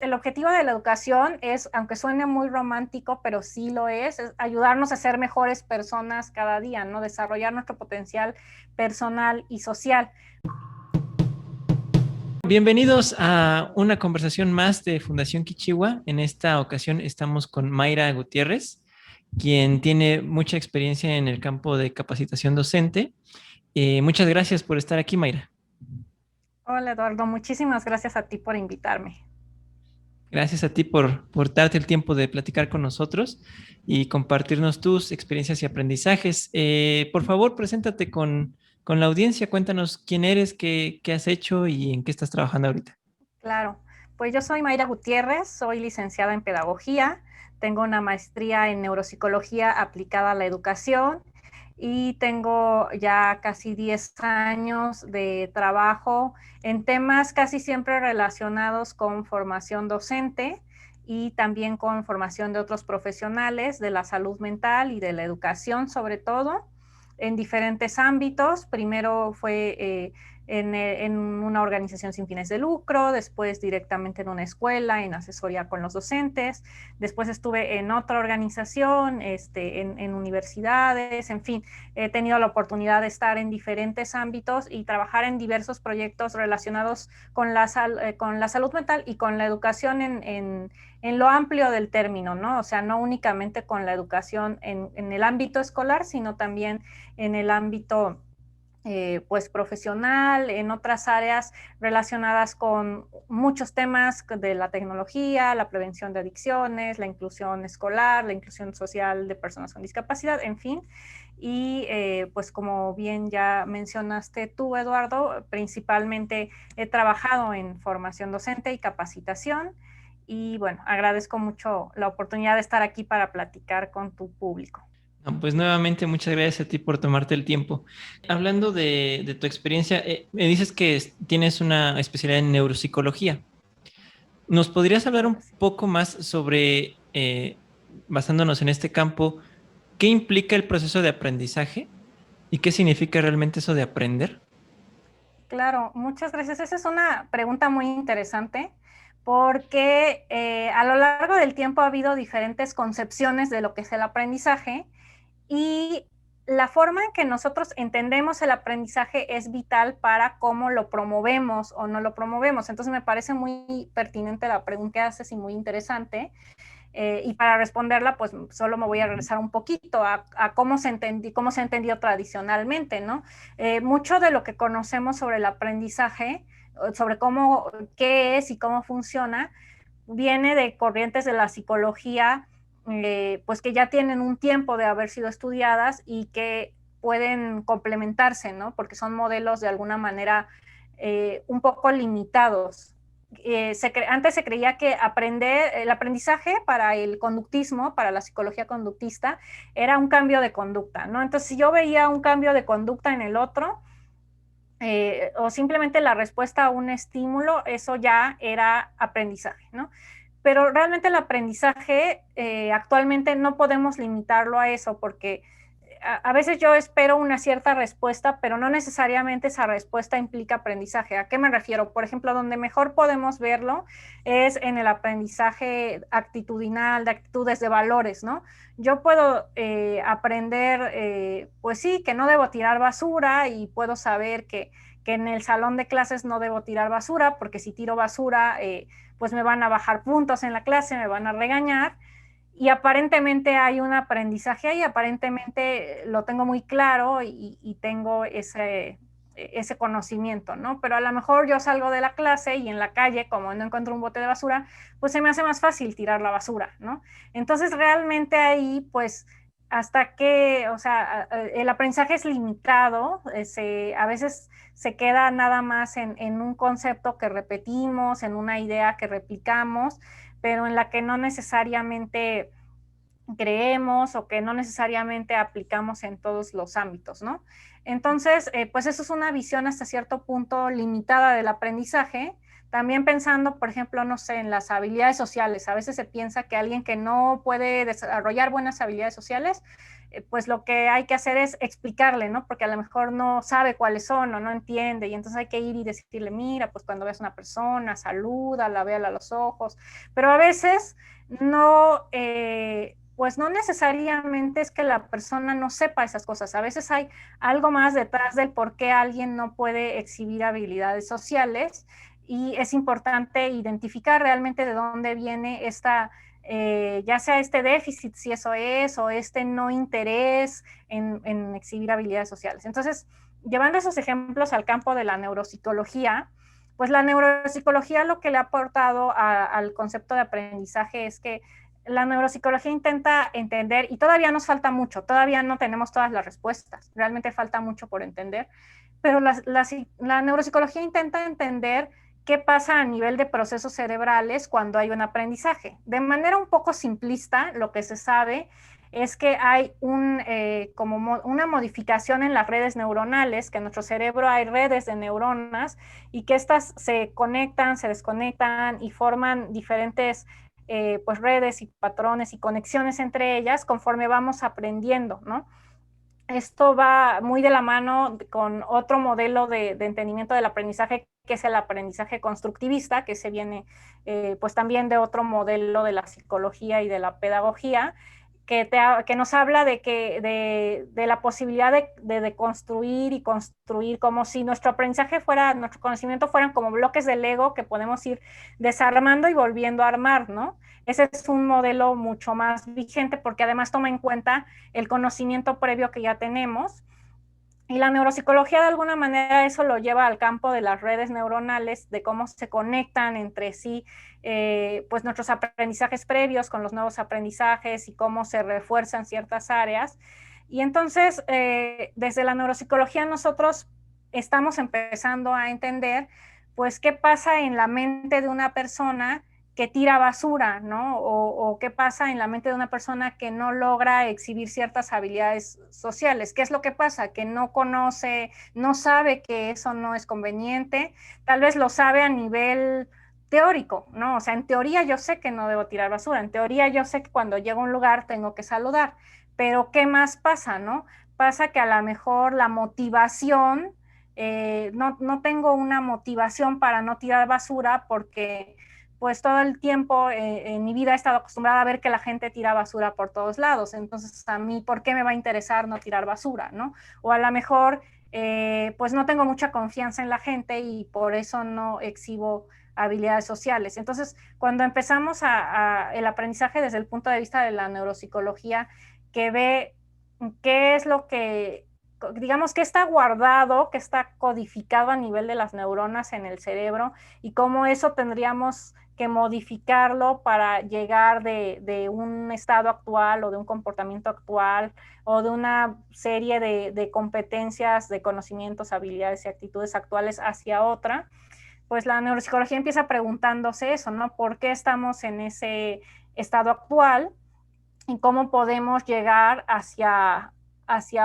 El objetivo de la educación es, aunque suene muy romántico, pero sí lo es ayudarnos a ser mejores personas cada día, ¿no? Desarrollar nuestro potencial personal y social. Bienvenidos a una conversación más de Fundación Kichihua. En esta ocasión estamos con Mayra Gutiérrez, quien tiene mucha experiencia en el campo de capacitación docente. Muchas gracias por estar aquí, Mayra. Hola Eduardo, muchísimas gracias a ti por invitarme. Gracias a ti por darte el tiempo de platicar con nosotros y compartirnos tus experiencias y aprendizajes. Por favor, preséntate con la audiencia. Cuéntanos quién eres, qué has hecho y en qué estás trabajando ahorita. Claro, pues yo soy Mayra Gutiérrez, soy licenciada en pedagogía, tengo una maestría en neuropsicología aplicada a la educación y tengo ya casi 10 años de trabajo en temas casi siempre relacionados con formación docente y también con formación de otros profesionales de la salud mental y de la educación, sobre todo en diferentes ámbitos. Primero fue en una organización sin fines de lucro, después directamente en una escuela, en asesoría con los docentes, después estuve en otra organización, en universidades, en fin, he tenido la oportunidad de estar en diferentes ámbitos y trabajar en diversos proyectos relacionados con con la salud mental y con la educación en lo amplio del término, ¿no? O sea, no únicamente con la educación en el ámbito escolar, sino también en el ámbito pues profesional, en otras áreas relacionadas con muchos temas de la tecnología, la prevención de adicciones, la inclusión escolar, la inclusión social de personas con discapacidad, en fin. Y pues como bien ya mencionaste tú, Eduardo, principalmente he trabajado en formación docente y capacitación. Y bueno, agradezco mucho la oportunidad de estar aquí para platicar con tu público. No, pues nuevamente muchas gracias a ti por tomarte el tiempo. Hablando de tu experiencia, me dices que tienes una especialidad en neuropsicología. ¿Nos podrías hablar un Sí. poco más sobre, basándonos en este campo, qué implica el proceso de aprendizaje y qué significa realmente eso de aprender? Claro, muchas gracias. Esa es una pregunta muy interesante porque a lo largo del tiempo ha habido diferentes concepciones de lo que es el aprendizaje y la forma en que nosotros entendemos el aprendizaje es vital para cómo lo promovemos o no lo promovemos. Entonces me parece muy pertinente la pregunta que haces y muy interesante. Y para responderla, pues solo me voy a regresar un poquito a cómo se ha entendido tradicionalmente, ¿no? Mucho de lo que conocemos sobre el aprendizaje, sobre cómo, qué es y cómo funciona, viene de corrientes de la psicología, pues que ya tienen un tiempo de haber sido estudiadas y que pueden complementarse, ¿no? Porque son modelos de alguna manera un poco limitados. Antes se creía que el aprendizaje para el conductismo, para la psicología conductista, era un cambio de conducta, ¿no? Entonces, si yo veía un cambio de conducta en el otro, o simplemente la respuesta a un estímulo, eso ya era aprendizaje, ¿no? Pero realmente el aprendizaje actualmente no podemos limitarlo a eso porque a veces yo espero una cierta respuesta, pero no necesariamente esa respuesta implica aprendizaje. ¿A qué me refiero? Por ejemplo, donde mejor podemos verlo es en el aprendizaje actitudinal, de actitudes, de valores, ¿no? Yo puedo aprender, pues sí, que no debo tirar basura y puedo saber que en el salón de clases no debo tirar basura, porque si tiro basura, pues me van a bajar puntos en la clase, me van a regañar y aparentemente hay un aprendizaje ahí, aparentemente lo tengo muy claro y tengo ese conocimiento, ¿no? Pero a lo mejor yo salgo de la clase y en la calle, como no encuentro un bote de basura, pues se me hace más fácil tirar la basura, ¿no? Entonces realmente ahí, pues, hasta que, o sea, el aprendizaje es limitado, a veces se queda nada más en un concepto que repetimos, en una idea que replicamos, pero en la que no necesariamente creemos o que no necesariamente aplicamos en todos los ámbitos, ¿no? Entonces, pues eso es una visión hasta cierto punto limitada del aprendizaje, También pensando, por ejemplo, no sé, en las habilidades sociales. A veces se piensa que alguien que no puede desarrollar buenas habilidades sociales, pues lo que hay que hacer es explicarle, ¿no? Porque a lo mejor no sabe cuáles son o no entiende, y entonces hay que ir y decirle, mira, pues cuando veas a una persona, salúdala, véala a los ojos, pero a veces no, pues no necesariamente es que la persona no sepa esas cosas, a veces hay algo más detrás del por qué alguien no puede exhibir habilidades sociales, y es importante identificar realmente de dónde viene esta ya sea este déficit, si eso es, o este no interés en exhibir habilidades sociales. Entonces, llevando esos ejemplos al campo de la neuropsicología, pues la neuropsicología lo que le ha aportado al concepto de aprendizaje es que la neuropsicología intenta entender, y todavía nos falta mucho, todavía no tenemos todas las respuestas, realmente falta mucho por entender, pero la neuropsicología intenta entender qué pasa a nivel de procesos cerebrales cuando hay un aprendizaje. De manera un poco simplista, lo que se sabe es que hay como una modificación en las redes neuronales, que en nuestro cerebro hay redes de neuronas y que estas se conectan, se desconectan y forman diferentes pues redes y patrones y conexiones entre ellas conforme vamos aprendiendo, ¿no? Esto va muy de la mano con otro modelo de entendimiento del aprendizaje, que es el aprendizaje constructivista, que se viene pues también de otro modelo de la psicología y de la pedagogía, que nos habla de la posibilidad de construir y construir, como si nuestro aprendizaje fuera, nuestro conocimiento fueran como bloques de Lego que podemos ir desarmando y volviendo a armar, ¿no? Ese es un modelo mucho más vigente porque además toma en cuenta el conocimiento previo que ya tenemos. Y la neuropsicología de alguna manera eso lo lleva al campo de las redes neuronales, de cómo se conectan entre sí pues nuestros aprendizajes previos con los nuevos aprendizajes y cómo se refuerzan ciertas áreas. Y entonces, desde la neuropsicología nosotros estamos empezando a entender pues qué pasa en la mente de una persona que tira basura, ¿no? O qué pasa en la mente de una persona que no logra exhibir ciertas habilidades sociales. ¿Qué es lo que pasa? Que no conoce, no sabe que eso no es conveniente, tal vez lo sabe a nivel teórico, ¿no? O sea, en teoría yo sé que no debo tirar basura, en teoría yo sé que cuando llego a un lugar tengo que saludar, pero ¿qué más pasa, no? Pasa que a lo mejor la motivación, no tengo una motivación para no tirar basura porque pues todo el tiempo en mi vida he estado acostumbrada a ver que la gente tira basura por todos lados, entonces a mí, ¿por qué me va a interesar no tirar basura, no? O a lo mejor, pues no tengo mucha confianza en la gente y por eso no exhibo habilidades sociales. Entonces, cuando empezamos el aprendizaje desde el punto de vista de la neuropsicología, que ve qué es lo que, digamos, que está guardado, que está codificado a nivel de las neuronas en el cerebro y cómo eso tendríamos que modificarlo para llegar de un estado actual o de un comportamiento actual o de una serie de competencias, de conocimientos, habilidades y actitudes actuales hacia otra, pues la neuropsicología empieza preguntándose eso, ¿no? ¿Por qué estamos en ese estado actual y cómo podemos llegar hacia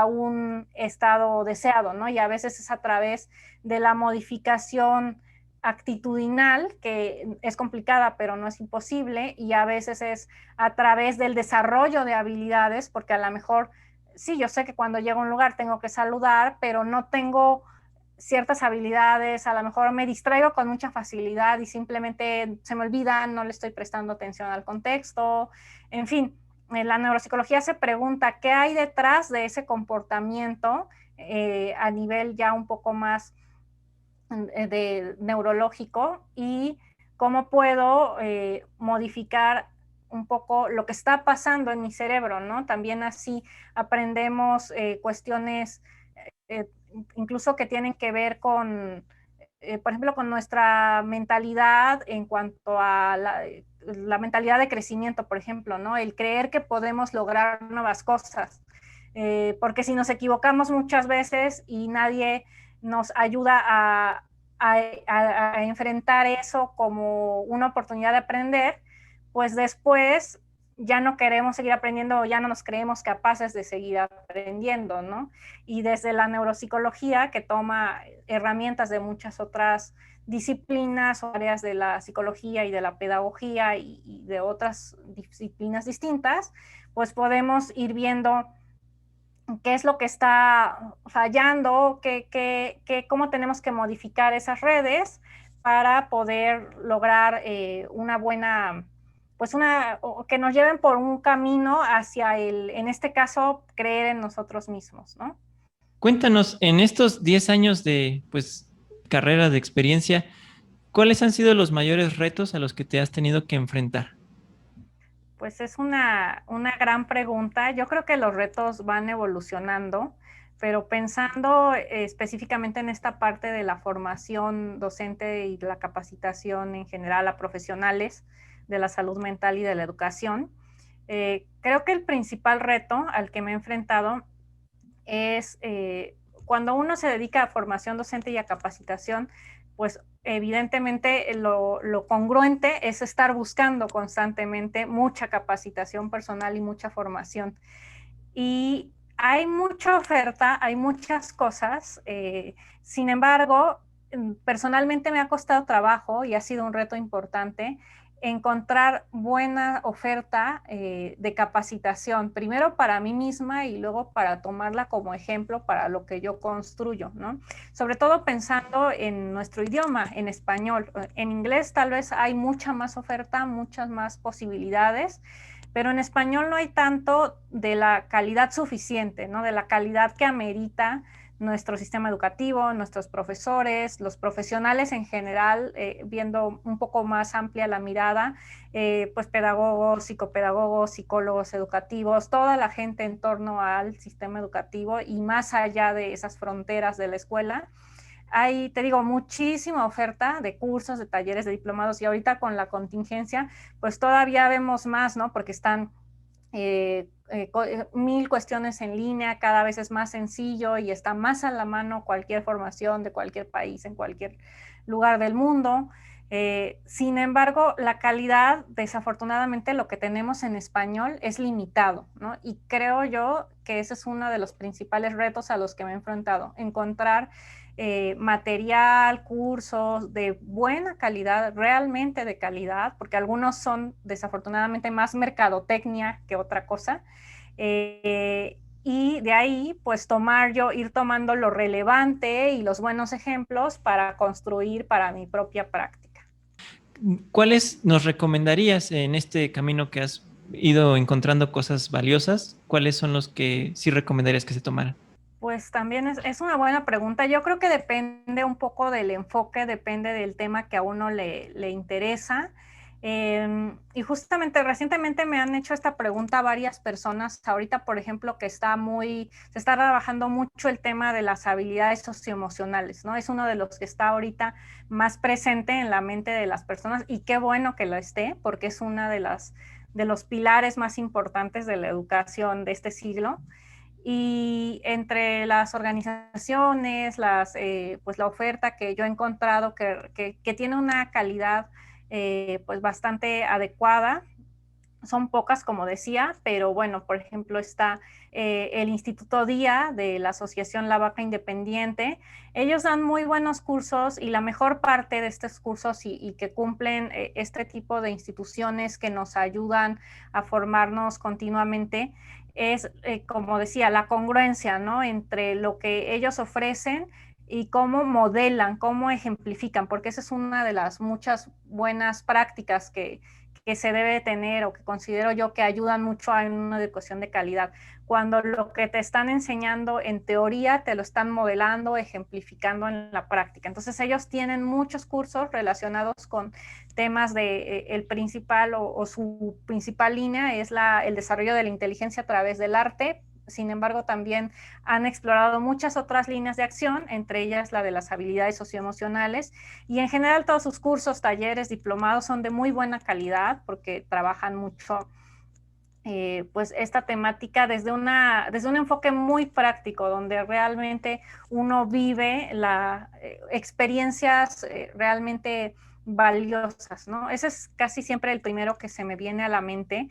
un estado deseado, ¿no? Y a veces es a través de la modificación actitudinal, que es complicada, pero no es imposible, y a veces es a través del desarrollo de habilidades, porque a lo mejor, sí, yo sé que cuando llego a un lugar tengo que saludar, pero no tengo ciertas habilidades, a lo mejor me distraigo con mucha facilidad y simplemente se me olvida, no le estoy prestando atención al contexto, en fin, la neuropsicología se pregunta qué hay detrás de ese comportamiento a nivel ya un poco más neurológico y cómo puedo modificar un poco lo que está pasando en mi cerebro, ¿no? También así aprendemos cuestiones eh, incluso que tienen que ver con, por ejemplo, con nuestra mentalidad en cuanto a la mentalidad de crecimiento, por ejemplo, ¿no? El creer que podemos lograr nuevas cosas. Porque si nos equivocamos muchas veces y nadie nos ayuda a enfrentar eso como una oportunidad de aprender, pues después ya no queremos seguir aprendiendo o ya no nos creemos capaces de seguir aprendiendo, ¿no? Y desde la neuropsicología, que toma herramientas de muchas otras disciplinas o áreas de la psicología y de la pedagogía y de otras disciplinas distintas, pues podemos ir viendo qué es lo que está fallando, cómo tenemos que modificar esas redes para poder lograr una buena, pues que nos lleven por un camino hacia en este caso, creer en nosotros mismos, ¿no? Cuéntanos, en estos 10 años de, pues, carrera de experiencia, ¿cuáles han sido los mayores retos a los que te has tenido que enfrentar? Pues es una gran pregunta. Yo creo que los retos van evolucionando, pero pensando específicamente en esta parte de la formación docente y la capacitación en general a profesionales de la salud mental y de la educación, creo que el principal reto al que me he enfrentado es cuando uno se dedica a formación docente y a capacitación, pues evidentemente lo congruente es estar buscando constantemente mucha capacitación personal y mucha formación. Y hay mucha oferta, hay muchas cosas, sin embargo, personalmente me ha costado trabajo y ha sido un reto importante encontrar buena oferta de capacitación, primero para mí misma y luego para tomarla como ejemplo para lo que yo construyo, ¿no? Sobre todo pensando en nuestro idioma, en español. En inglés tal vez hay mucha más oferta, muchas más posibilidades, pero en español no hay tanto de la calidad suficiente, ¿no? De la calidad que amerita nuestro sistema educativo, nuestros profesores, los profesionales en general, viendo un poco más amplia la mirada, pues pedagogos, psicopedagogos, psicólogos educativos, toda la gente en torno al sistema educativo y más allá de esas fronteras de la escuela. Hay, te digo, muchísima oferta de cursos, de talleres, de diplomados y ahorita con la contingencia, pues todavía vemos más, ¿no? Porque están mil cuestiones en línea, cada vez es más sencillo y está más a la mano cualquier formación de cualquier país, en cualquier lugar del mundo. Sin embargo, la calidad, desafortunadamente, lo que tenemos en español es limitado, ¿no? Y creo yo que ese es uno de los principales retos a los que me he enfrentado, encontrar material, cursos de buena calidad, realmente de calidad, porque algunos son desafortunadamente más mercadotecnia que otra cosa. Y de ahí, pues ir tomando lo relevante y los buenos ejemplos para construir para mi propia práctica. ¿Cuáles nos recomendarías en este camino que has ido encontrando cosas valiosas? ¿Cuáles son los que sí recomendarías que se tomaran? Pues también es una buena pregunta. Yo creo que depende un poco del enfoque, depende del tema que a uno le interesa. Y justamente recientemente me han hecho esta pregunta varias personas. Ahorita, por ejemplo, que se está trabajando mucho el tema de las habilidades socioemocionales, ¿no? Es uno de los que está ahorita más presente en la mente de las personas y qué bueno que lo esté, porque es una de los pilares más importantes de la educación de este siglo. Y entre las organizaciones, pues la oferta que yo he encontrado que tiene una calidad pues bastante adecuada, son pocas, como decía, pero bueno, por ejemplo, está el Instituto Día de la Asociación La Vaca Independiente. Ellos dan muy buenos cursos y la mejor parte de estos cursos y que cumplen este tipo de instituciones que nos ayudan a formarnos continuamente es, como decía, la congruencia, ¿no? Entre lo que ellos ofrecen y cómo modelan, cómo ejemplifican, porque esa es una de las muchas buenas prácticas que se debe tener o que considero yo que ayudan mucho a una educación de calidad. Cuando lo que te están enseñando en teoría te lo están modelando, ejemplificando en la práctica. Entonces ellos tienen muchos cursos relacionados con temas de el principal o su principal línea es el desarrollo de la inteligencia a través del arte. Sin embargo, también han explorado muchas otras líneas de acción, entre ellas la de las habilidades socioemocionales, y en general todos sus cursos, talleres, diplomados son de muy buena calidad porque trabajan mucho pues esta temática desde un enfoque muy práctico, donde realmente uno vive experiencias realmente valiosas, ¿no? Ese es casi siempre el primero que se me viene a la mente.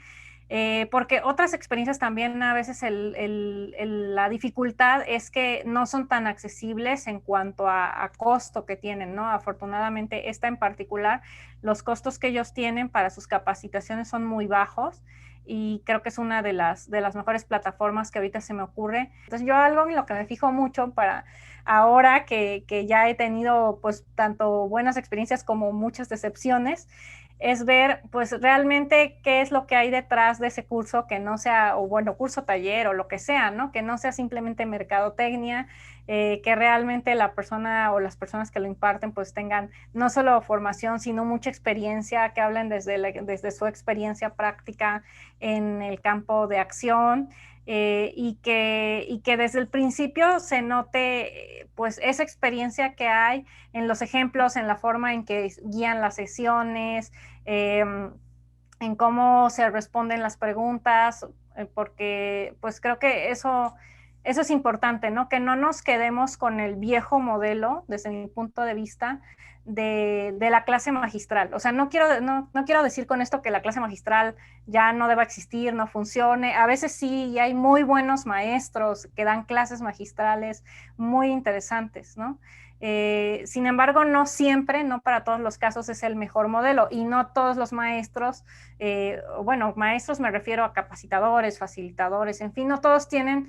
Porque otras experiencias también a veces la dificultad es que no son tan accesibles en cuanto a costo que tienen, ¿no? Afortunadamente, esta en particular, los costos que ellos tienen para sus capacitaciones son muy bajos y creo que es una de las mejores plataformas que ahorita se me ocurre. Entonces yo algo en lo que me fijo mucho para ahora que ya he tenido pues tanto buenas experiencias como muchas decepciones, es ver pues realmente qué es lo que hay detrás de ese curso, que no sea, o bueno, curso, taller o lo que sea, ¿no? Que no sea simplemente mercadotecnia, que realmente la persona o las personas que lo imparten pues tengan no solo formación, sino mucha experiencia, que hablen desde su experiencia práctica en el campo de acción. Y que desde el principio se note pues esa experiencia que hay en los ejemplos, en la forma en que guían las sesiones, eh, en cómo se responden las preguntas, porque pues creo que eso es importante, ¿no? Que no nos quedemos con el viejo modelo, desde mi punto de vista, de la clase magistral. O sea, no quiero decir con esto que la clase magistral ya no deba existir, no funcione. A veces sí, y hay muy buenos maestros que dan clases magistrales muy interesantes, ¿no? Sin embargo, no siempre, no para todos los casos es el mejor modelo y no todos los maestros, bueno, maestros me refiero a capacitadores, facilitadores, en fin, no todos tienen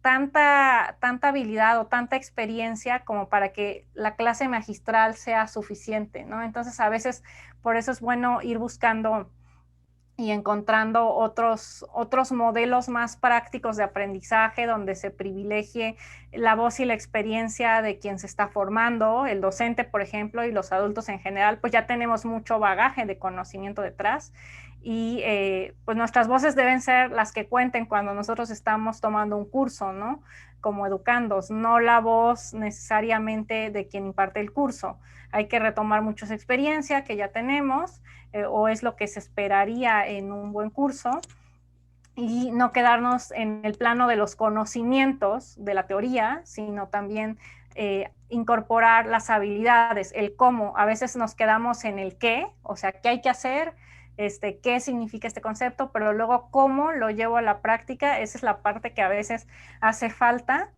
tanta habilidad o tanta experiencia como para que la clase magistral sea suficiente, ¿no? Entonces, a veces por eso es bueno ir buscando y encontrando otros modelos más prácticos de aprendizaje donde se privilegie la voz y la experiencia de quien se está formando, el docente, por ejemplo, y los adultos en general, pues ya tenemos mucho bagaje de conocimiento detrás y pues nuestras voces deben ser las que cuenten cuando nosotros estamos tomando un curso, ¿no? Como educandos, no la voz necesariamente de quien imparte el curso. Hay que retomar muchas experiencias que ya tenemos, o es lo que se esperaría en un buen curso, y no quedarnos en el plano de los conocimientos de la teoría, sino también incorporar las habilidades, el cómo. A veces nos quedamos en el qué, o sea, qué hay que hacer, qué significa este concepto, pero luego cómo lo llevo a la práctica, esa es la parte que a veces hace falta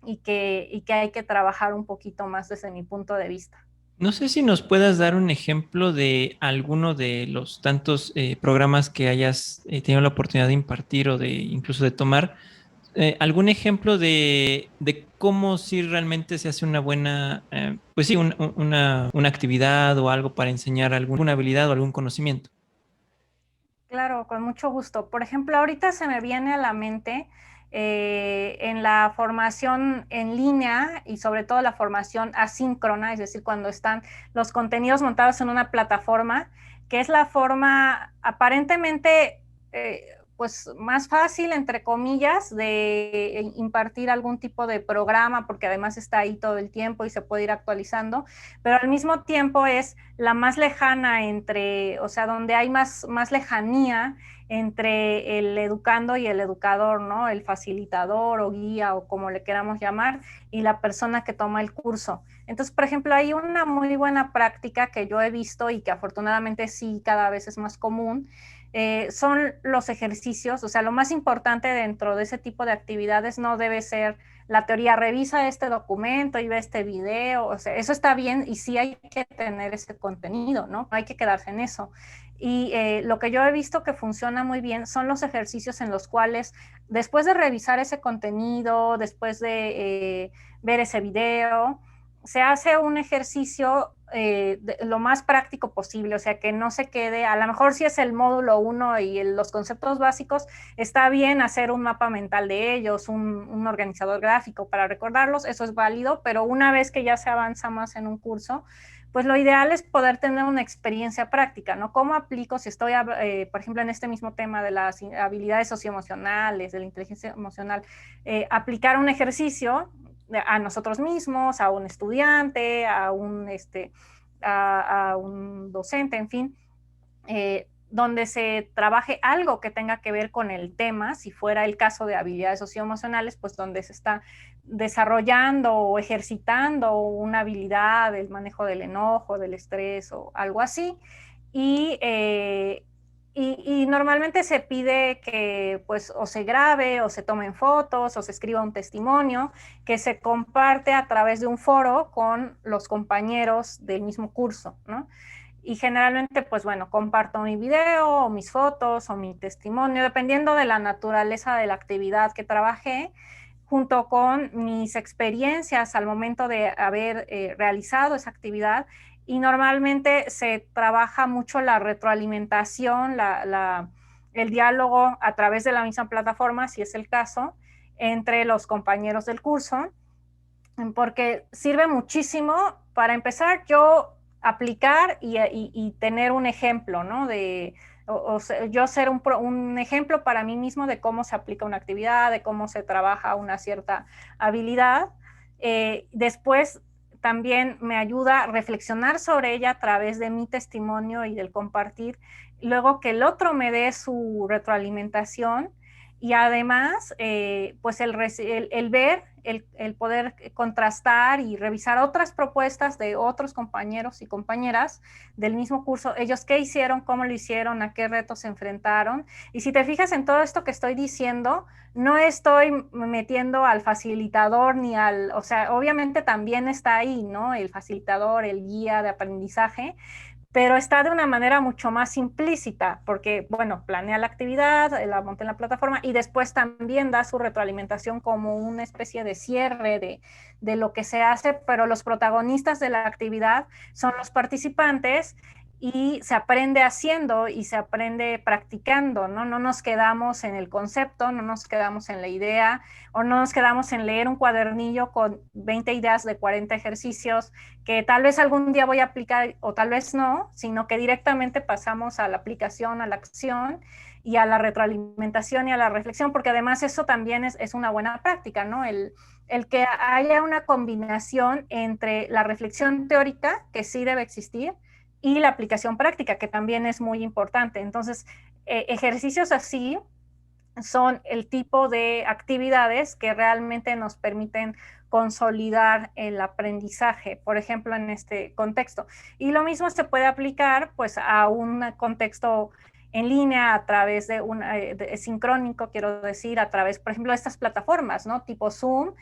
y que hay que trabajar un poquito más desde mi punto de vista. No sé si nos puedas dar un ejemplo de alguno de los tantos programas que hayas tenido la oportunidad de impartir o de incluso de tomar. ¿Algún ejemplo de cómo si realmente se hace una buena, pues sí, una actividad o algo para enseñar alguna habilidad o algún conocimiento? Claro, con mucho gusto. Por ejemplo, ahorita se me viene a la mente en la formación en línea y sobre todo la formación asíncrona, es decir, cuando están los contenidos montados en una plataforma, que es la forma aparentemente pues más fácil, entre comillas, de impartir algún tipo de programa, porque además está ahí todo el tiempo y se puede ir actualizando, pero al mismo tiempo es la más lejana entre, o sea, donde hay más lejanía entre el educando y el educador, ¿no? El facilitador o guía o como le queramos llamar, y la persona que toma el curso. Entonces, por ejemplo, hay una muy buena práctica que yo he visto y que afortunadamente sí cada vez es más común, son los ejercicios. O sea, lo más importante dentro de ese tipo de actividades no debe ser la teoría, revisa este documento y ve este video, o sea, eso está bien y sí hay que tener ese contenido, ¿no? No hay que quedarse en eso. Y lo que yo he visto que funciona muy bien son los ejercicios en los cuales después de revisar ese contenido, después de ver ese video, se hace un ejercicio lo más práctico posible, o sea, que no se quede, a lo mejor si es el módulo 1 y los conceptos básicos, está bien hacer un mapa mental de ellos, un organizador gráfico para recordarlos, eso es válido, pero una vez que ya se avanza más en un curso, pues lo ideal es poder tener una experiencia práctica, ¿no? ¿Cómo aplico si estoy, por ejemplo, en este mismo tema de las habilidades socioemocionales, de la inteligencia emocional, aplicar un ejercicio a nosotros mismos, a un estudiante, a un docente, en fin, donde se trabaje algo que tenga que ver con el tema, si fuera el caso de habilidades socioemocionales, pues donde se está desarrollando o ejercitando una habilidad, el manejo del enojo, del estrés o algo así, y, y normalmente se pide que pues o se grabe o se tomen fotos o se escriba un testimonio que se comparte a través de un foro con los compañeros del mismo curso, ¿no? Y generalmente, pues bueno, comparto mi video o mis fotos o mi testimonio, dependiendo de la naturaleza de la actividad que trabajé, junto con mis experiencias al momento de haber realizado esa actividad. Y normalmente se trabaja mucho la retroalimentación, el diálogo a través de la misma plataforma, si es el caso, entre los compañeros del curso, porque sirve muchísimo para empezar yo aplicar y tener un ejemplo, ¿no? Yo ser un ejemplo para mí mismo de cómo se aplica una actividad, de cómo se trabaja una cierta habilidad. Después también me ayuda a reflexionar sobre ella a través de mi testimonio y del compartir, luego que el otro me dé su retroalimentación y además, pues el ver, el poder contrastar y revisar otras propuestas de otros compañeros y compañeras del mismo curso, ellos qué hicieron, cómo lo hicieron, a qué retos se enfrentaron. Y si te fijas en todo esto que estoy diciendo, no estoy metiendo al facilitador ni o sea, obviamente también está ahí, ¿no? El facilitador, el guía de aprendizaje, pero está de una manera mucho más implícita, porque, bueno, planea la actividad, la monta en la plataforma y después también da su retroalimentación como una especie de cierre de lo que se hace, pero los protagonistas de la actividad son los participantes y se aprende haciendo y se aprende practicando, ¿no? No nos quedamos en el concepto, no nos quedamos en la idea o no nos quedamos en leer un cuadernillo con 20 ideas de 40 ejercicios que tal vez algún día voy a aplicar o tal vez no, sino que directamente pasamos a la aplicación, a la acción y a la retroalimentación y a la reflexión, porque además eso también es una buena práctica, ¿no? El que haya una combinación entre la reflexión teórica, que sí debe existir, y la aplicación práctica, que también es muy importante. Entonces, ejercicios así son el tipo de actividades que realmente nos permiten consolidar el aprendizaje, por ejemplo, en este contexto. Y lo mismo se puede aplicar pues a un contexto en línea a través de sincrónico, quiero decir, a través, por ejemplo, de estas plataformas, ¿no? Tipo Zoom,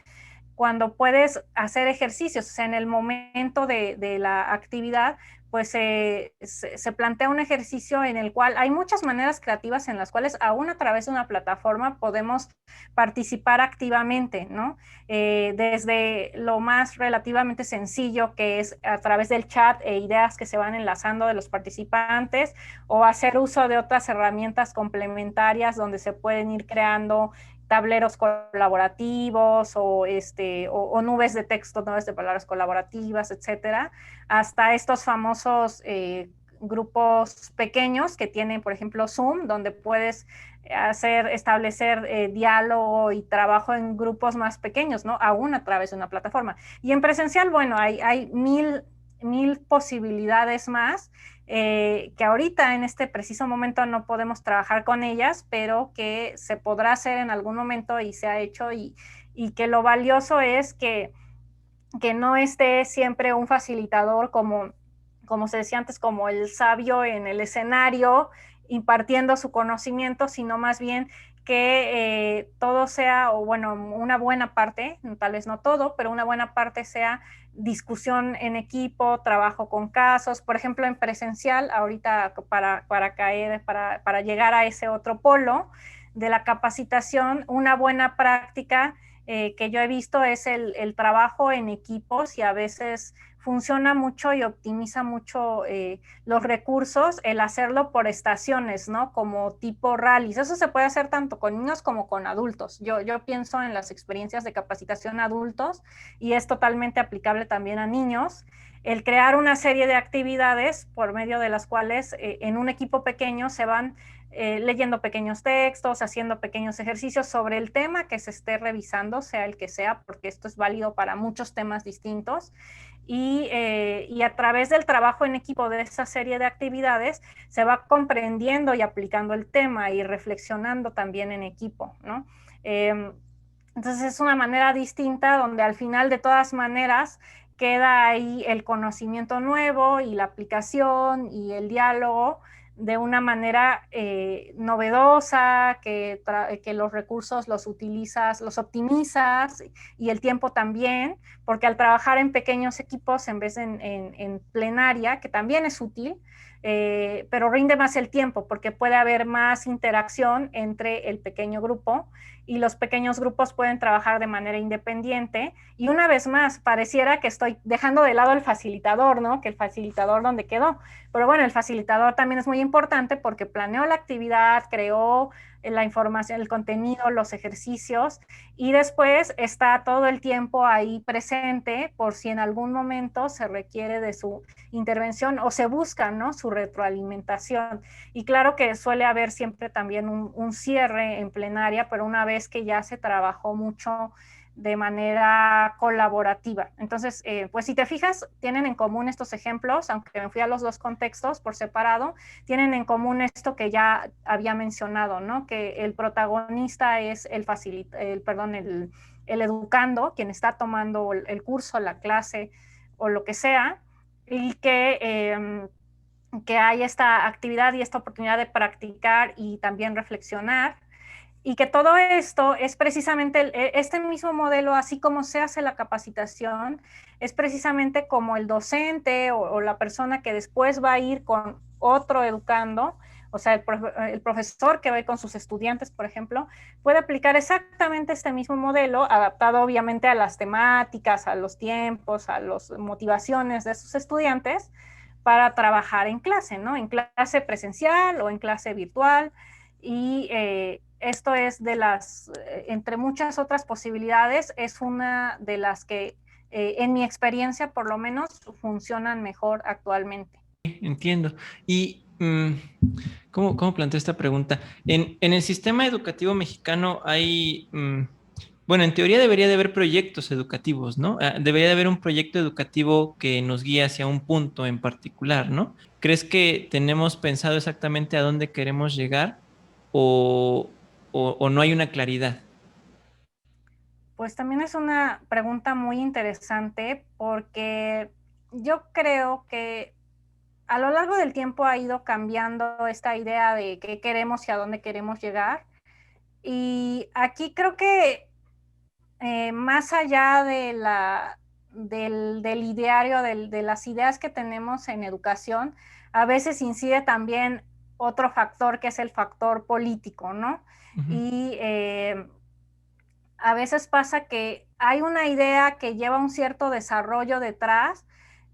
cuando puedes hacer ejercicios, o sea, en el momento de la actividad, pues se plantea un ejercicio en el cual hay muchas maneras creativas en las cuales aún a través de una plataforma podemos participar activamente, ¿no? Desde lo más relativamente sencillo, que es a través del chat e ideas que se van enlazando de los participantes, o hacer uso de otras herramientas complementarias donde se pueden ir creando tableros colaborativos o nubes de texto, nubes de palabras colaborativas, etcétera, hasta estos famosos grupos pequeños que tienen, por ejemplo, Zoom, donde puedes establecer diálogo y trabajo en grupos más pequeños, ¿no? Aún a través de una plataforma. Y en presencial, bueno, hay mil posibilidades más que ahorita en este preciso momento no podemos trabajar con ellas, pero que se podrá hacer en algún momento y se ha hecho y que lo valioso es que no esté siempre un facilitador como se decía antes, como el sabio en el escenario impartiendo su conocimiento, sino más bien que todo sea, o bueno, una buena parte, tal vez no todo, pero una buena parte sea discusión en equipo, trabajo con casos, por ejemplo, en presencial, ahorita para llegar a ese otro polo de la capacitación, una buena práctica que yo he visto es el trabajo en equipos y a veces funciona mucho y optimiza mucho los recursos, el hacerlo por estaciones, ¿no? Como tipo rallies. Eso se puede hacer tanto con niños como con adultos. Yo pienso en las experiencias de capacitación a adultos y es totalmente aplicable también a niños. El crear una serie de actividades por medio de las cuales en un equipo pequeño se van leyendo pequeños textos, haciendo pequeños ejercicios sobre el tema que se esté revisando, sea el que sea, porque esto es válido para muchos temas distintos. Y a través del trabajo en equipo de esa serie de actividades se va comprendiendo y aplicando el tema y reflexionando también en equipo, ¿no? Entonces es una manera distinta donde al final de todas maneras queda ahí el conocimiento nuevo y la aplicación y el diálogo de una manera novedosa, que los recursos los utilizas, los optimizas y el tiempo también, porque al trabajar en pequeños equipos en vez de en plenaria, que también es útil, pero rinde más el tiempo porque puede haber más interacción entre el pequeño grupo y los pequeños grupos pueden trabajar de manera independiente. Y una vez más, pareciera que estoy dejando de lado el facilitador, ¿no? Que el facilitador donde quedó. Pero bueno, el facilitador también es muy importante porque planeó la actividad, creó la información, el contenido, los ejercicios y después está todo el tiempo ahí presente por si en algún momento se requiere de su intervención o se busca, ¿no? Su retroalimentación. Y claro que suele haber siempre también un cierre en plenaria, pero una vez que ya se trabajó mucho de manera colaborativa. Entonces, pues si te fijas, tienen en común estos ejemplos, aunque me fui a los dos contextos por separado, tienen en común esto que ya había mencionado, ¿no? Que el protagonista es el educando, quien está tomando el curso, la clase o lo que sea, y que hay esta actividad y esta oportunidad de practicar y también reflexionar y que todo esto es precisamente este mismo modelo, así como se hace la capacitación, es precisamente como el docente o la persona que después va a ir con otro educando, o sea, el profesor que va a ir con sus estudiantes, por ejemplo, puede aplicar exactamente este mismo modelo, adaptado obviamente a las temáticas, a los tiempos, a las motivaciones de sus estudiantes, para trabajar en clase, ¿no? En clase presencial o en clase virtual. Y esto es entre muchas otras posibilidades, es una de las que en mi experiencia por lo menos funcionan mejor actualmente. Entiendo. Y ¿cómo planteo esta pregunta? En el sistema educativo mexicano hay, bueno, en teoría debería de haber proyectos educativos, ¿no? Debería de haber un proyecto educativo que nos guíe hacia un punto en particular, ¿no? ¿Crees que tenemos pensado exactamente a dónde queremos llegar o, o no hay una claridad? Pues también es una pregunta muy interesante porque yo creo que a lo largo del tiempo ha ido cambiando esta idea de qué queremos y a dónde queremos llegar. Y aquí creo que más allá del ideario, de las ideas que tenemos en educación, a veces incide también otro factor que es el factor político, ¿no? Ujú. Y a veces pasa que hay una idea que lleva un cierto desarrollo detrás,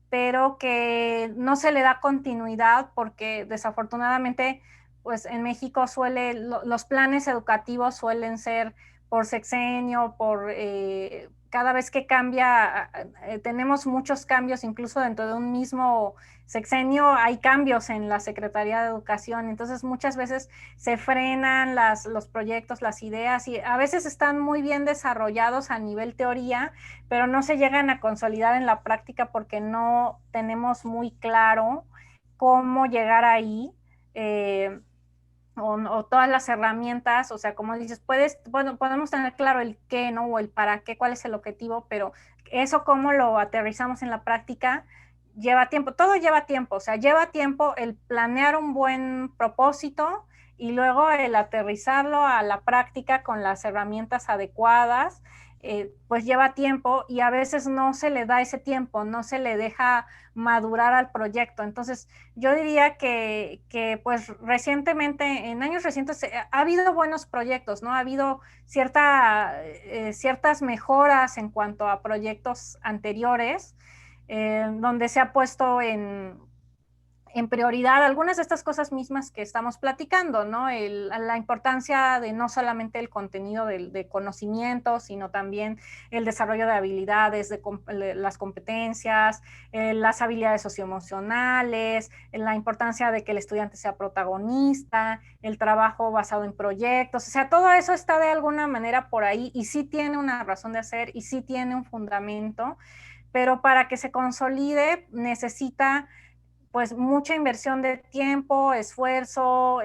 pero que no se le da continuidad porque desafortunadamente, pues en México los planes educativos suelen ser por sexenio, cada vez que cambia, tenemos muchos cambios, incluso dentro de un mismo sexenio hay cambios en la Secretaría de Educación, entonces muchas veces se frenan los proyectos, las ideas, y a veces están muy bien desarrollados a nivel teoría, pero no se llegan a consolidar en la práctica porque no tenemos muy claro cómo llegar ahí. Eh, o todas las herramientas, o sea, como dices, bueno, podemos tener claro el qué, ¿no? O el para qué, cuál es el objetivo, pero eso cómo lo aterrizamos en la práctica lleva tiempo, todo lleva tiempo, o sea, lleva tiempo el planear un buen propósito y luego el aterrizarlo a la práctica con las herramientas adecuadas, pues lleva tiempo y a veces no se le da ese tiempo, no se le deja madurar al proyecto. Entonces, yo diría que pues recientemente, en años recientes, ha habido buenos proyectos, ¿no? Ha habido ciertas mejoras en cuanto a proyectos anteriores, donde se ha puesto en prioridad algunas de estas cosas mismas que estamos platicando, ¿no? La importancia de no solamente el contenido de conocimiento, sino también el desarrollo de habilidades, las competencias, las habilidades socioemocionales, la importancia de que el estudiante sea protagonista, el trabajo basado en proyectos, o sea, todo eso está de alguna manera por ahí y sí tiene una razón de hacer y sí tiene un fundamento, pero para que se consolide necesita pues mucha inversión de tiempo, esfuerzo,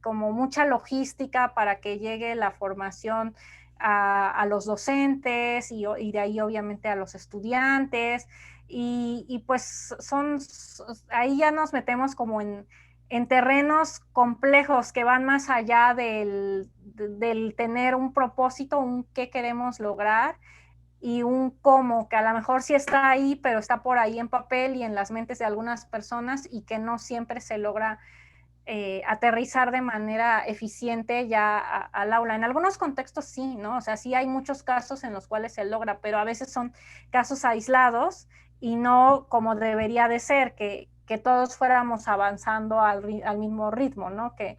como mucha logística para que llegue la formación a los docentes y de ahí obviamente a los estudiantes. Y pues ahí ya nos metemos como en terrenos complejos que van más allá del tener un propósito, un qué queremos lograr y un cómo, que a lo mejor sí está ahí, pero está por ahí en papel y en las mentes de algunas personas y que no siempre se logra aterrizar de manera eficiente ya al aula. En algunos contextos sí, ¿no? O sea, sí hay muchos casos en los cuales se logra, pero a veces son casos aislados y no como debería de ser, que todos fuéramos avanzando al mismo ritmo, ¿no? Que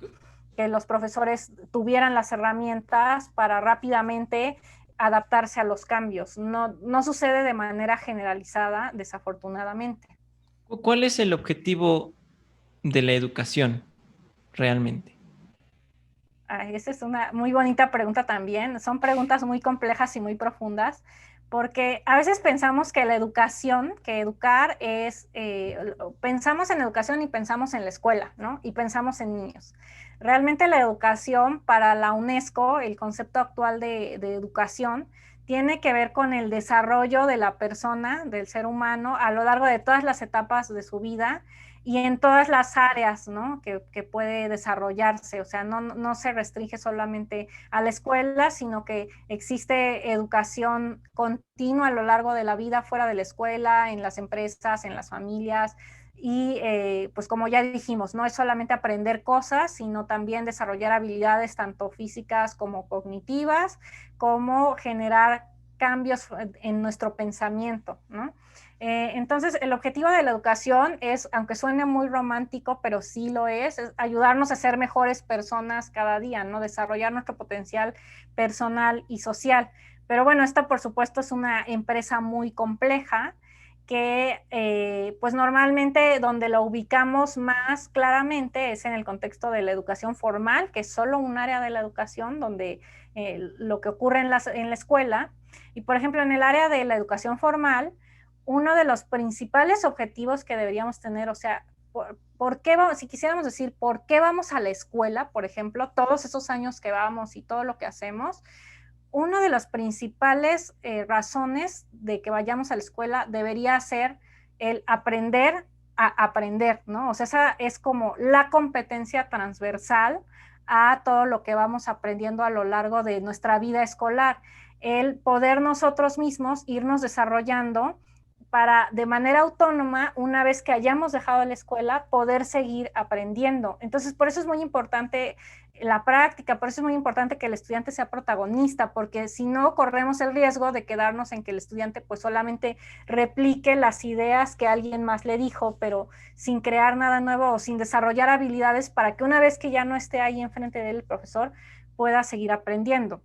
los profesores tuvieran las herramientas para rápidamente adaptarse a los cambios. No, no sucede de manera generalizada, desafortunadamente. ¿Cuál es el objetivo de la educación realmente? Ay, esa es una muy bonita pregunta también. Son preguntas muy complejas y muy profundas, porque a veces pensamos que la educación, que educar es, pensamos en educación y pensamos en la escuela, ¿no? Y pensamos en niños. Realmente la educación para la UNESCO, el concepto actual de educación, tiene que ver con el desarrollo de la persona, del ser humano, a lo largo de todas las etapas de su vida y en todas las áreas, ¿no? Que puede desarrollarse. O sea, no se restringe solamente a la escuela, sino que existe educación continua a lo largo de la vida, fuera de la escuela, en las empresas, en las familias. Y pues como ya dijimos, no es solamente aprender cosas, sino también desarrollar habilidades tanto físicas como cognitivas, como generar cambios en nuestro pensamiento, ¿no? Entonces, el objetivo de la educación es, aunque suene muy romántico, pero sí lo es ayudarnos a ser mejores personas cada día, ¿no? Desarrollar nuestro potencial personal y social. Pero bueno, esta por supuesto es una empresa muy compleja que pues normalmente donde lo ubicamos más claramente es en el contexto de la educación formal, que es solo un área de la educación donde lo que ocurre en la escuela. Y por ejemplo, en el área de la educación formal, uno de los principales objetivos que deberíamos tener, o sea, ¿por qué vamos, si quisiéramos decir por qué vamos a la escuela, por ejemplo, todos esos años que vamos y todo lo que hacemos, una de las principales razones de que vayamos a la escuela debería ser el aprender a aprender, ¿no? O sea, esa es como la competencia transversal a todo lo que vamos aprendiendo a lo largo de nuestra vida escolar, el poder nosotros mismos irnos desarrollando para de manera autónoma, una vez que hayamos dejado la escuela, poder seguir aprendiendo. Entonces, por eso es muy importante la práctica, por eso es muy importante que el estudiante sea protagonista, porque si no, corremos el riesgo de quedarnos en que el estudiante pues solamente replique las ideas que alguien más le dijo, pero sin crear nada nuevo o sin desarrollar habilidades para que una vez que ya no esté ahí enfrente del profesor, pueda seguir aprendiendo.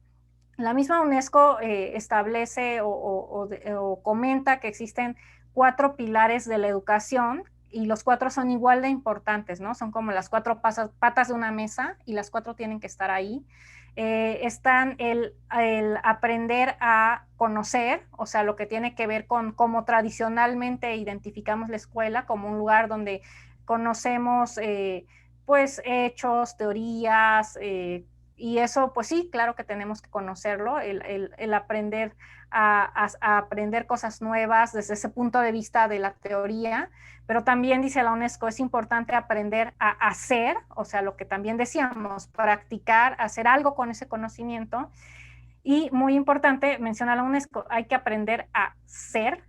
La misma UNESCO establece o comenta que existen 4 pilares de la educación y los 4 son igual de importantes, ¿no? Son como las 4 patas de una mesa y las 4 tienen que estar ahí. Están el aprender a conocer, o sea, lo que tiene que ver con cómo tradicionalmente identificamos la escuela como un lugar donde conocemos pues hechos, teorías, y eso, pues sí, claro que tenemos que conocerlo, el aprender a aprender cosas nuevas desde ese punto de vista de la teoría, pero también dice la UNESCO, es importante aprender a hacer, o sea, lo que también decíamos, practicar, hacer algo con ese conocimiento. Y muy importante, menciona la UNESCO, hay que aprender a ser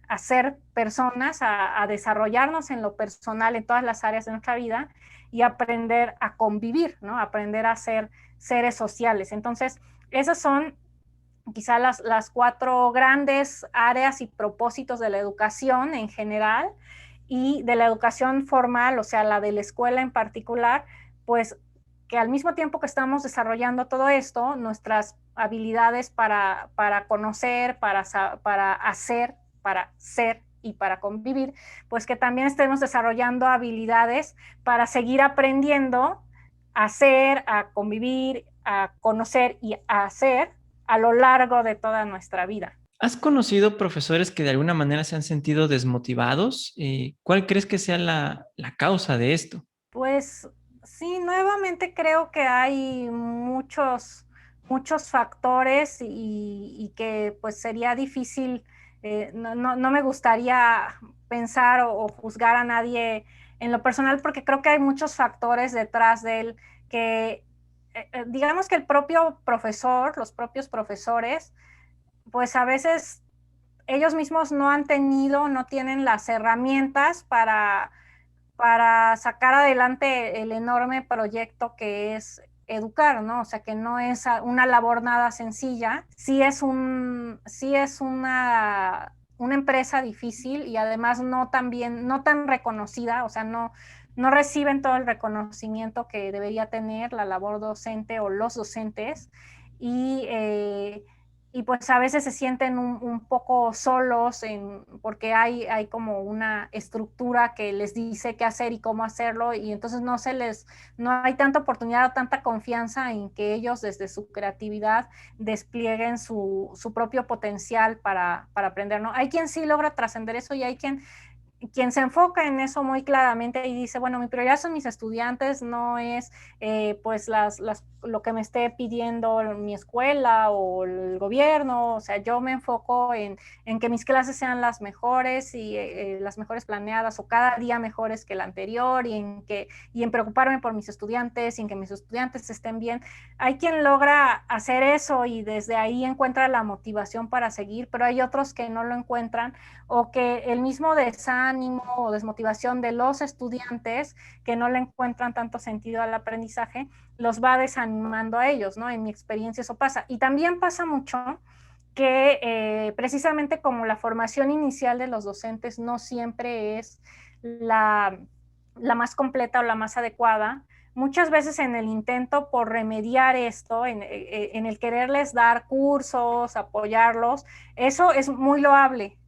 personas, a desarrollarnos en lo personal en todas las áreas de nuestra vida y aprender a convivir, ¿no? Aprender a ser seres sociales. Entonces, esas son quizá las 4 grandes áreas y propósitos de la educación en general y de la educación formal, o sea, la de la escuela en particular, pues que al mismo tiempo que estamos desarrollando todo esto, nuestras habilidades para conocer, para hacer, para ser y para convivir, pues que también estemos desarrollando habilidades para seguir aprendiendo a hacer, a convivir, a conocer y a hacer a lo largo de toda nuestra vida. ¿Has conocido profesores que de alguna manera se han sentido desmotivados? ¿Cuál crees que sea la causa de esto? Pues sí, nuevamente creo que hay muchos factores y que pues sería difícil, no me gustaría pensar o juzgar a nadie en lo personal, porque creo que hay muchos factores detrás de él que, digamos que el propio profesor, los propios profesores, pues a veces ellos mismos no han tenido, no tienen las herramientas para sacar adelante el enorme proyecto que es educar, ¿no? O sea, que no es una labor nada sencilla, sí es una empresa difícil y además no tan reconocida, o sea, no reciben todo el reconocimiento que debería tener la labor docente o los docentes y y pues a veces se sienten un poco solos porque hay como una estructura que les dice qué hacer y cómo hacerlo y entonces no hay tanta oportunidad o tanta confianza en que ellos desde su creatividad desplieguen su propio potencial para aprender, ¿no? Hay quien sí logra trascender eso y hay quien se enfoca en eso muy claramente y dice, bueno, mi prioridad son mis estudiantes, no es pues lo que me esté pidiendo mi escuela o el gobierno, o sea, yo me enfoco en que mis clases sean las mejores y las mejores planeadas o cada día mejores que el anterior y en preocuparme por mis estudiantes y en que mis estudiantes estén bien. Hay quien logra hacer eso y desde ahí encuentra la motivación para seguir, pero hay otros que no lo encuentran o que el mismo desánimo o desmotivación de los estudiantes que no le encuentran tanto sentido al aprendizaje, los va desanimando a ellos, ¿no? En mi experiencia eso pasa. Y también pasa mucho que precisamente como la formación inicial de los docentes no siempre es la más completa o la más adecuada, muchas veces en el intento por remediar esto, en el quererles dar cursos, apoyarlos, eso es muy loable,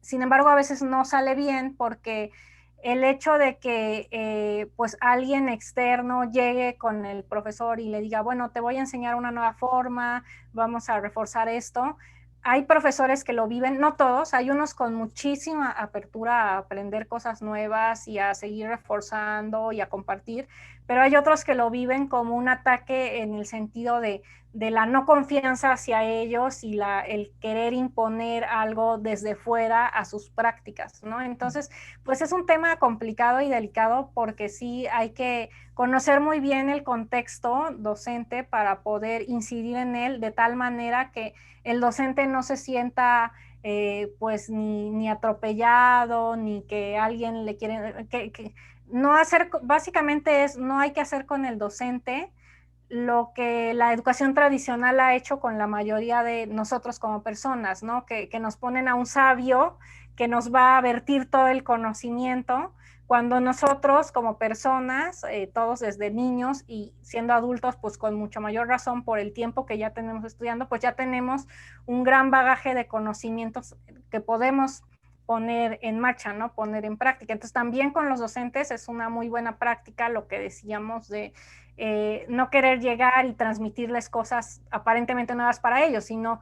sin embargo a veces no sale bien porque el hecho de que pues alguien externo llegue con el profesor y le diga, bueno, te voy a enseñar una nueva forma, vamos a reforzar esto. Hay profesores que lo viven, no todos, hay unos con muchísima apertura a aprender cosas nuevas y a seguir reforzando y a compartir, pero hay otros que lo viven como un ataque en el sentido de la no confianza hacia ellos y el querer imponer algo desde fuera a sus prácticas, ¿no? Entonces, pues es un tema complicado y delicado porque sí hay que conocer muy bien el contexto docente para poder incidir en él de tal manera que el docente no se sienta pues ni atropellado, ni que alguien le quiere, no hacer, básicamente no hay que hacer con el docente lo que la educación tradicional ha hecho con la mayoría de nosotros como personas, ¿no? Que nos ponen a un sabio que nos va a vertir todo el conocimiento, cuando nosotros como personas, todos desde niños y siendo adultos, pues con mucho mayor razón por el tiempo que ya tenemos estudiando, pues ya tenemos un gran bagaje de conocimientos que podemos poner en marcha, ¿no? Poner en práctica. Entonces también con los docentes es una muy buena práctica lo que decíamos de no querer llegar y transmitirles cosas aparentemente nuevas para ellos, sino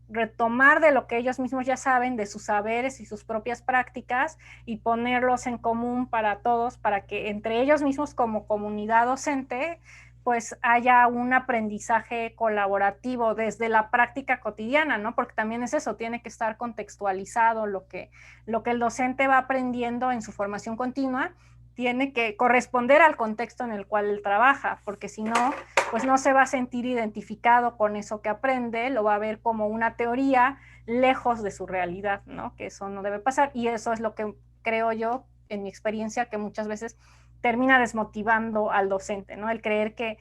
retomar de lo que ellos mismos ya saben, de sus saberes y sus propias prácticas y ponerlos en común para todos, para que entre ellos mismos como comunidad docente pues haya un aprendizaje colaborativo desde la práctica cotidiana, ¿no? Porque también es eso, tiene que estar contextualizado lo que el docente va aprendiendo en su formación continua, tiene que corresponder al contexto en el cual él trabaja, porque si no, pues no se va a sentir identificado con eso que aprende, lo va a ver como una teoría lejos de su realidad, ¿no? Que eso no debe pasar y eso es lo que creo yo, en mi experiencia, que muchas veces termina desmotivando al docente, ¿no? El creer que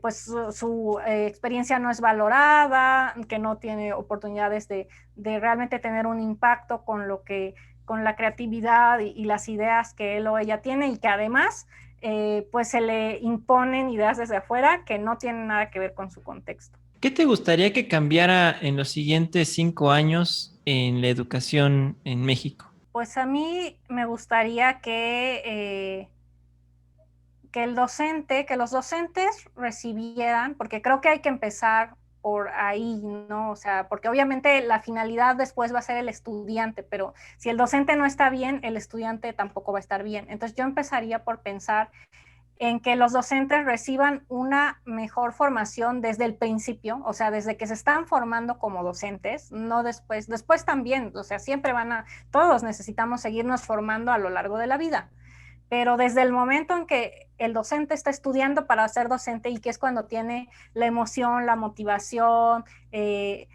pues su experiencia no es valorada, que no tiene oportunidades de realmente tener un impacto con la creatividad y las ideas que él o ella tiene y que además pues se le imponen ideas desde afuera que no tienen nada que ver con su contexto. ¿Qué te gustaría que cambiara en los siguientes 5 años en la educación en México? Pues a mí me gustaría que los docentes recibieran, porque creo que hay que empezar por ahí, ¿no? O sea, porque obviamente la finalidad después va a ser el estudiante, pero si el docente no está bien, el estudiante tampoco va a estar bien. Entonces yo empezaría por pensar en que los docentes reciban una mejor formación desde el principio, o sea, desde que se están formando como docentes, no después. Después también, o sea, siempre todos necesitamos seguirnos formando a lo largo de la vida, pero desde el momento en que el docente está estudiando para ser docente, y que es cuando tiene la emoción, la motivación de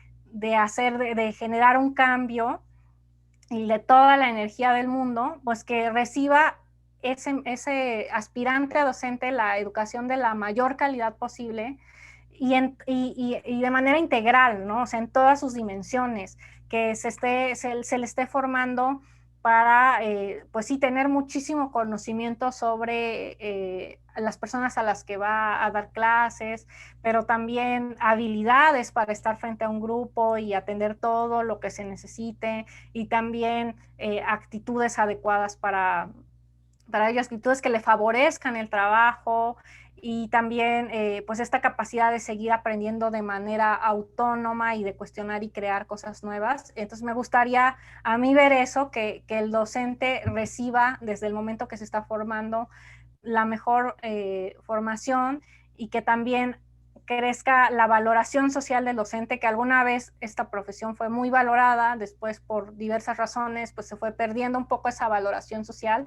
generar un cambio y de toda la energía del mundo, pues que reciba ese aspirante a docente la educación de la mayor calidad posible y de manera integral, ¿no? O sea, en todas sus dimensiones, que se le esté formando para, pues sí, tener muchísimo conocimiento sobre las personas a las que va a dar clases, pero también habilidades para estar frente a un grupo y atender todo lo que se necesite, y también actitudes adecuadas para ellos, actitudes que le favorezcan el trabajo, y también pues esta capacidad de seguir aprendiendo de manera autónoma y de cuestionar y crear cosas nuevas. Entonces me gustaría a mí ver eso, que el docente reciba desde el momento que se está formando la mejor formación, y que también crezca la valoración social del docente, que alguna vez esta profesión fue muy valorada, después por diversas razones pues se fue perdiendo un poco esa valoración social.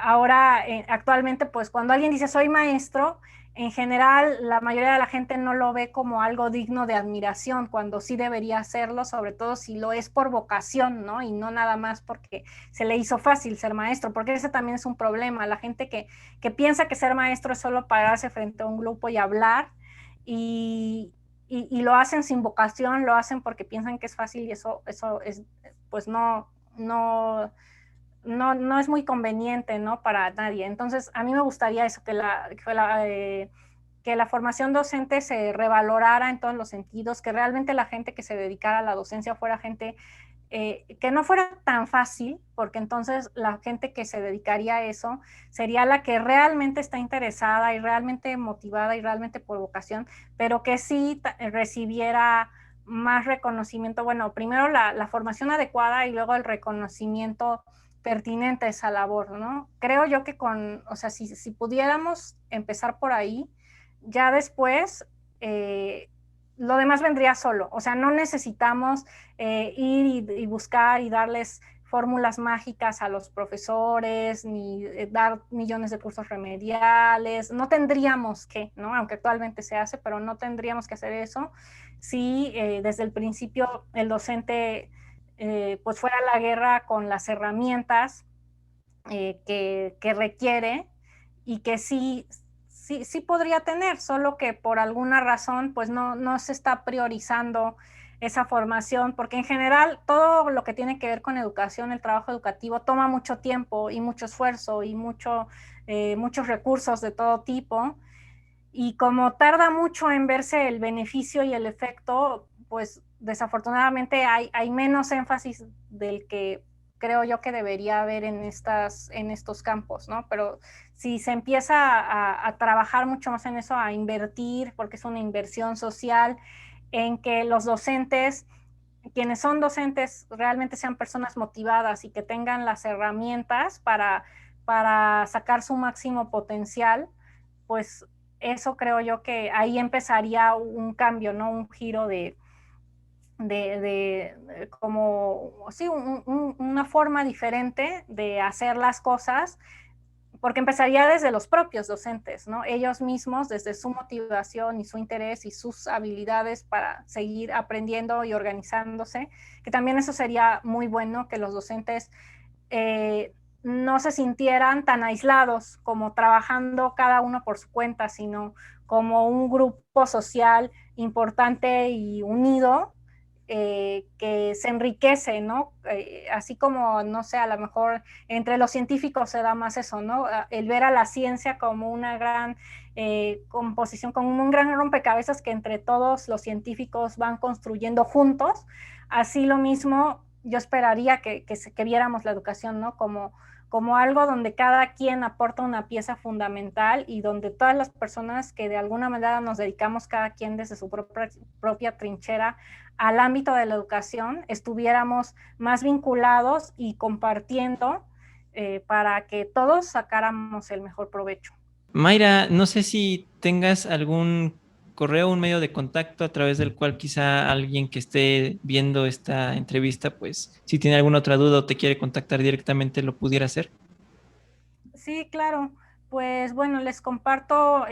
Ahora, actualmente, pues cuando alguien dice soy maestro, en general la mayoría de la gente no lo ve como algo digno de admiración, cuando sí debería hacerlo, sobre todo si lo es por vocación, ¿no? Y no nada más porque se le hizo fácil ser maestro, porque ese también es un problema. La gente que piensa que ser maestro es solo pararse frente a un grupo y hablar, y, y lo hacen sin vocación, lo hacen porque piensan que es fácil, y eso es, pues no es muy conveniente, ¿no? Para nadie. Entonces, a mí me gustaría eso, que la formación docente se revalorara en todos los sentidos, que realmente la gente que se dedicara a la docencia fuera gente que no fuera tan fácil, porque entonces la gente que se dedicaría a eso sería la que realmente está interesada y realmente motivada y realmente por vocación, pero que sí recibiera más reconocimiento. Bueno, primero la formación adecuada y luego el reconocimiento pertinente a esa labor, ¿no? Creo yo que o sea, si pudiéramos empezar por ahí, ya después lo demás vendría solo. O sea, no necesitamos ir y buscar y darles fórmulas mágicas a los profesores, ni dar millones de cursos remediales. No tendríamos que, ¿no? Aunque actualmente se hace, pero no tendríamos que hacer eso si desde el principio el docente pues fuera a la guerra con las herramientas que requiere, y que sí podría tener, solo que por alguna razón pues no se está priorizando esa formación, porque en general todo lo que tiene que ver con educación, el trabajo educativo, toma mucho tiempo y mucho esfuerzo y muchos recursos de todo tipo, y como tarda mucho en verse el beneficio y el efecto, pues desafortunadamente hay menos énfasis del que creo yo que debería haber en estos campos, ¿no? Pero si se empieza a trabajar mucho más en eso, a invertir, porque es una inversión social, en que los docentes, quienes son docentes, realmente sean personas motivadas y que tengan las herramientas para sacar su máximo potencial, pues eso creo yo que ahí empezaría un cambio, ¿no? Un giro como, sí, una forma diferente de hacer las cosas, porque empezaría desde los propios docentes, ¿no? Ellos mismos, desde su motivación y su interés y sus habilidades para seguir aprendiendo y organizándose, que también eso sería muy bueno, que los docentes no se sintieran tan aislados como trabajando cada uno por su cuenta, sino como un grupo social importante y unido, que se enriquece, ¿no? Así como, no sé, a lo mejor entre los científicos se da más eso, ¿no? El ver a la ciencia como una gran composición, como un gran rompecabezas que entre todos los científicos van construyendo juntos. Así lo mismo yo esperaría que viéramos la educación, ¿no? Como algo donde cada quien aporta una pieza fundamental, y donde todas las personas que de alguna manera nos dedicamos cada quien desde su propia trinchera al ámbito de la educación, estuviéramos más vinculados y compartiendo para que todos sacáramos el mejor provecho. Mayra, no sé si tengas algún correo, un medio de contacto a través del cual quizá alguien que esté viendo esta entrevista, pues si tiene alguna otra duda o te quiere contactar directamente, lo pudiera hacer. Sí, claro. Pues bueno, les comparto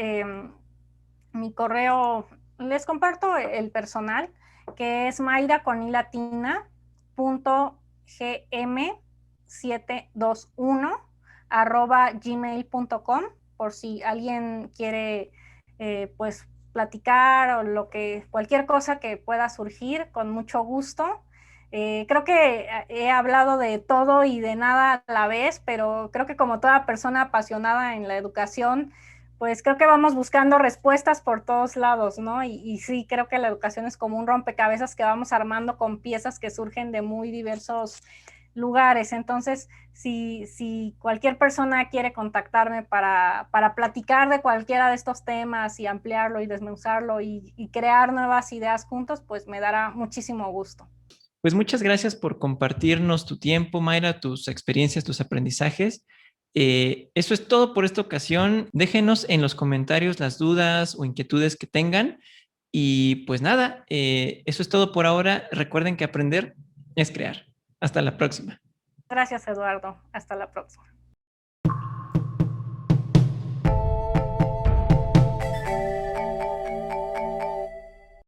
mi correo, les comparto el personal, que es mayra con i latina, punto gm721 @gmail.com, por si alguien quiere pues platicar o lo que, cualquier cosa que pueda surgir, con mucho gusto. Creo que he hablado de todo y de nada a la vez, pero creo que como toda persona apasionada en la educación, pues creo que vamos buscando respuestas por todos lados, ¿no? Y sí, creo que la educación es como un rompecabezas que vamos armando con piezas que surgen de muy diversos lugares. Entonces, si cualquier persona quiere contactarme para platicar de cualquiera de estos temas y ampliarlo y desmenuzarlo y crear nuevas ideas juntos, pues me dará muchísimo gusto. Pues muchas gracias por compartirnos tu tiempo, Mayra, tus experiencias, tus aprendizajes. Eso es todo por esta ocasión. Déjenos en los comentarios las dudas o inquietudes que tengan. Y pues nada, eso es todo por ahora. Recuerden que aprender es crear. Hasta la próxima. Gracias, Eduardo. Hasta la próxima.